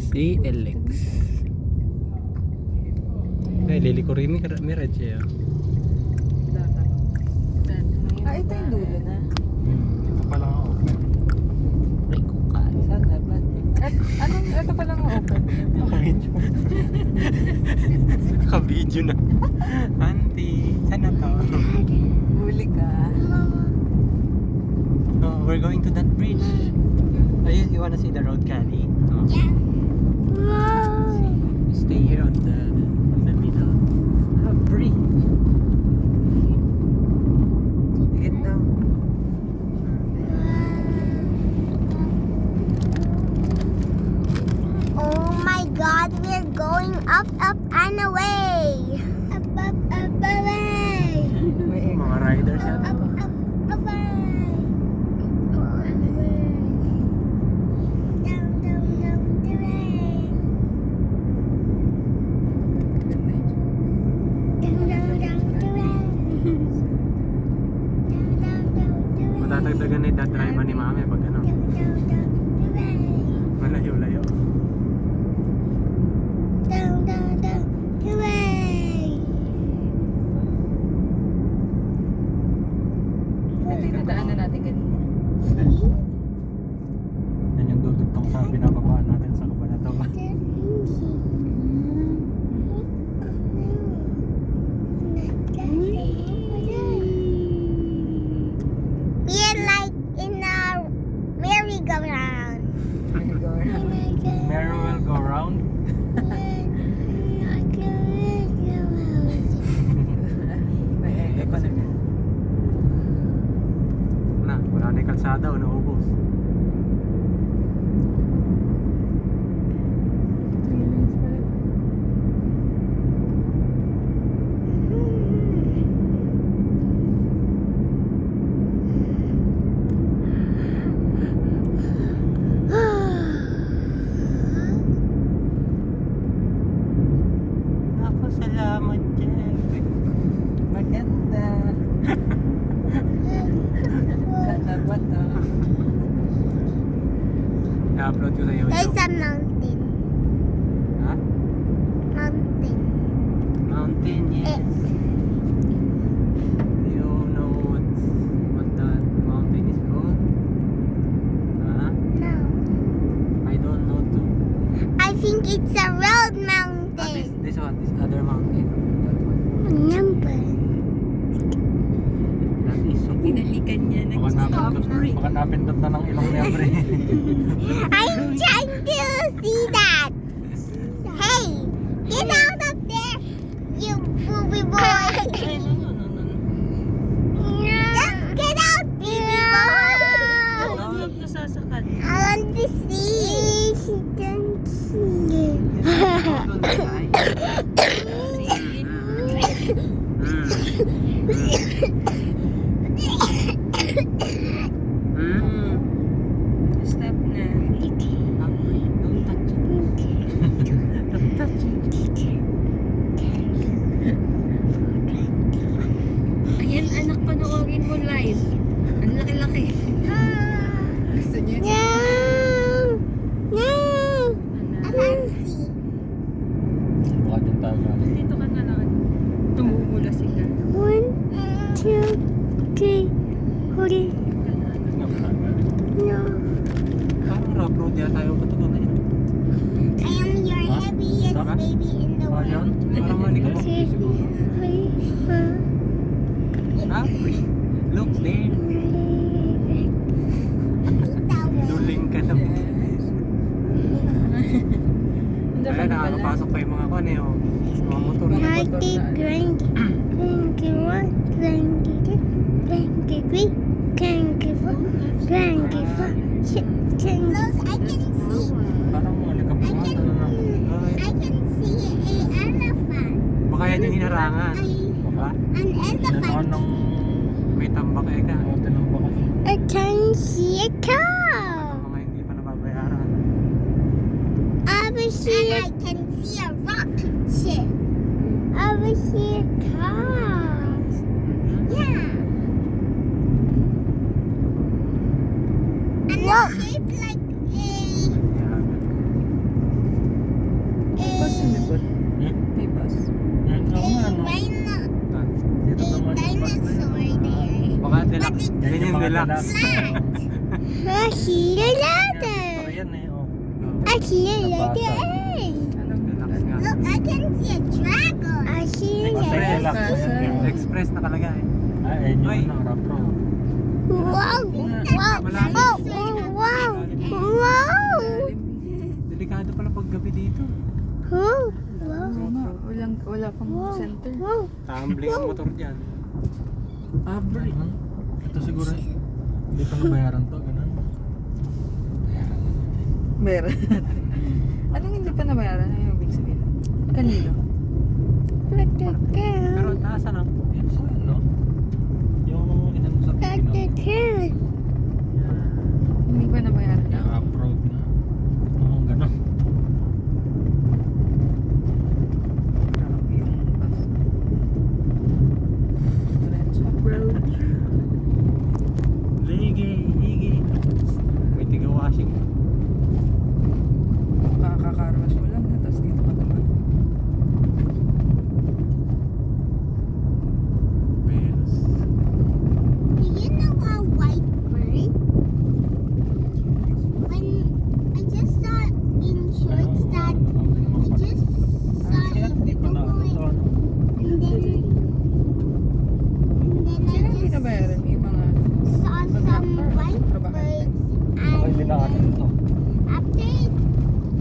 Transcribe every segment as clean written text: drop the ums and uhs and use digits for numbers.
CLX. Ay, lilikurin ni Mirage ya. Ito yung dulo na. Ito pa lang ang open. Ay, kukaan. Saan dapat? Ito pa lang ang open. Naka-video. Naka-video na. Auntie, saan na to? Huli ka. Oh, we're going to that bridge. You wanna see the road, Callie? Oh. Yeah. See, stay here on the middle. Ah, free. Get down. Oh my God, we're going up, up and away. Up, up, up, away. Mga riders yan. Up, up, away. Up and away. Down, down, down, away. Down, down, down, away. Down, down, down, away. Matatagdagan na yung drive ni Mami pag ano. Down, down, down, away. Malayo-layo. Down, down, down, away. Ito yung nadaanan natin kanina. Yan yung dudugtong sa binababaan natin sa Kabanatawa. We're like in a merry-go-round. Mary will go round. May ege pa na. Na, wala na yung kalsada o naubos. Ako, salamat, Jeff. Maganda. Saan dapat to? I-upload ko sa There's YouTube. a mountain. Ha? Mountain. Mountain, yes. Do you know what that mountain is called? Huh? No. I don't know too. I think it's a road Ah, mountain. this one, this other mountain. Number. That is so cool. Hinalikan niya. Baka napindot na ng ilong ni Abre. I'm trying to see that. Hey, get out of there, you booby boy. Just get out, baby boy. Nasasakal. I want to see. She don't see it. Stop na. Don't touch it. Don't touch it. Ayan, anak, panoorin mo live. Ang laki-laki. Gusto niya? No, no. I can't see. Baka dyan tayo galing. Dito ka na lang. Tumumula sila. 1, 2, 3, 4. Nga ba tayo galing? No. Parang rock road yata yung katuto na yun. I am your Huh? heaviest Saka? baby in the Ah, yan? world. Parang mali ka po. Ah, look there. Duling ka na. Wala, nakakapasok pa yung mga kan eh. Oh. Mga motor. 20, 20, 21, 22, 23, 24, 25, 26, I can see. Parang malikabungan na lang. I can see an elephant. Baka yan yung hinarangan. Baka? An elephant. Nung may tambak eh ka. Tinambak kasi. I can see a cow. Mga hindi pa nababayaran. Over here, and I can see a rocket ship. Over here, cars. Yeah. And it's shaped like a. Yeah. Relax. I see a Pero ladder. yan eh, oh. I see a ladder. Relax nga. Look, I can see a dragon. I see a Basta ladder. relax. Ayan. Express nakalagay. Ay, ayun Ay. yung ano, rough road. Wow! Wow! Wow! Wow! Delikado pala pag gabi dito. Wow! Wala pang center. Wow! Tumbling ang motor dyan. Break. Ito siguro, hindi pa nabayaran to, ganun. Meron. Anong hindi pa nabayaran? Ano yung ibig sabihin? Kanino? Pero taas ano? Yan sa ano? Yung inan sa Pilipinas. Hindi pa nabayaran. Yung rough road na. Oo, ganun. Grabe yung bus. Diretso. Road. Ligi. May tiga-washing. Kakakarwas mo lang. Tapos dito ka naman. Pelos. Do you know a white bird? When I just saw in shorts that I just saw Kaya a hindi pa little na boy, ito. and then Sino I hindi just nabayaran? Yung mga... saw some white birds, Baka hindi na akin and ito. after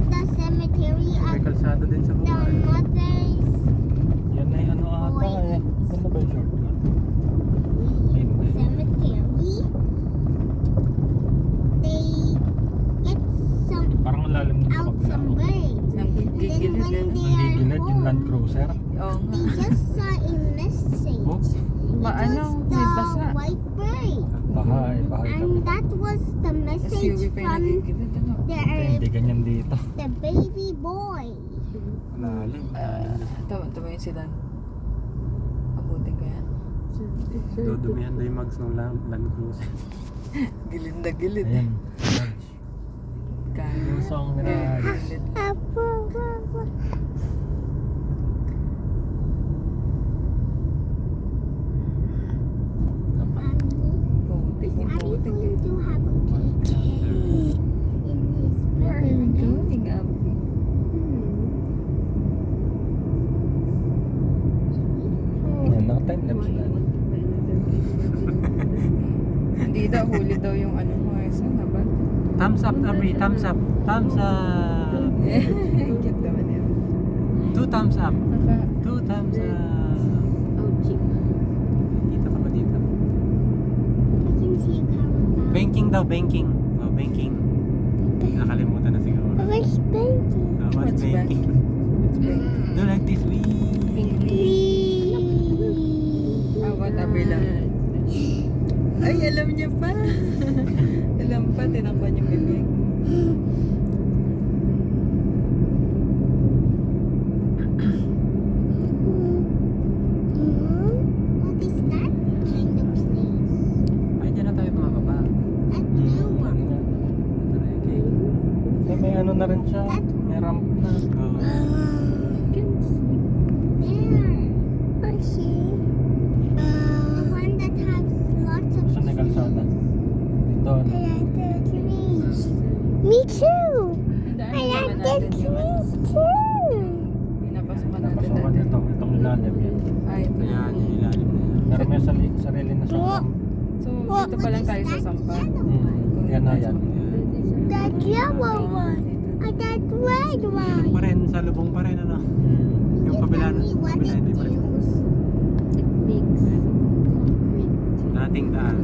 the cemetery May of kalsada din sa the baba. mother's Yan ay ano ata eh. Ano ba yung shortcut? Hindi. cemetery, they get some Parang ang lalim ng out pagla. some birds. Ang And then gigilid when yan. they Ang are gigilid yung Land home, Cruiser. Oo they nga. just saw a message. Oh, Ba, It ano? was May the basa. white bird, bahay kami. and that was the SUV message pa yung from nagigilid. Ano? Hindi ganyan dito. the baby boy. Lalim. Tama yung silan. Abutin ka yan. Dudumihan na yung mags ng Land Cruiser. Gilid na gilid. Ayan. Kaya. Yung song nila. Gilid. Apo, apo. Putik yung Are you putik. going to have a cake in his Where are we birthday? going, Abby? Yan, naka-time lapse na. Hindi daw, huli daw yung ano mo. Saan na ba? Thumbs up, Abri. Thumbs up. Thumbs up. Cute naman yun. 2 thumbs up. Naka... 2 thumbs up. Oh, chick. Kita ka ba dito? I can see a caravan. Banking daw, banking. Oh, banking. Nakalimutan na siguro. What's banking? Oh, what's What's banking? It's big. Do like this, we. Ah, whatever lang. Ay, alam niya pa. Alam pa, tinakpan yung bibig. What is that kind of place? Ay, dyan na tayo bumababa. That blue one. Ito na yung cake. May ano na rin siya. May ramp na. Oh. There. I see. The one that has lots of Saan na yung kalsada? Dito. I like the trees. Me too. I like the trees too. Pinapasukan natin Napasukan dati. ito. Itong ilalim yan. Ay, ito Ayan, yung ilalim na yan. Pero may sarili na siyang ramp. So, dito pa lang tayo sa Sampa. Yan na yan. That yellow one. And that red one. Pa rin, sa lubong pa rin, ano? You Yung kabila, tell me what kabila it hindi pa rin. is. It makes concrete. Dating daan.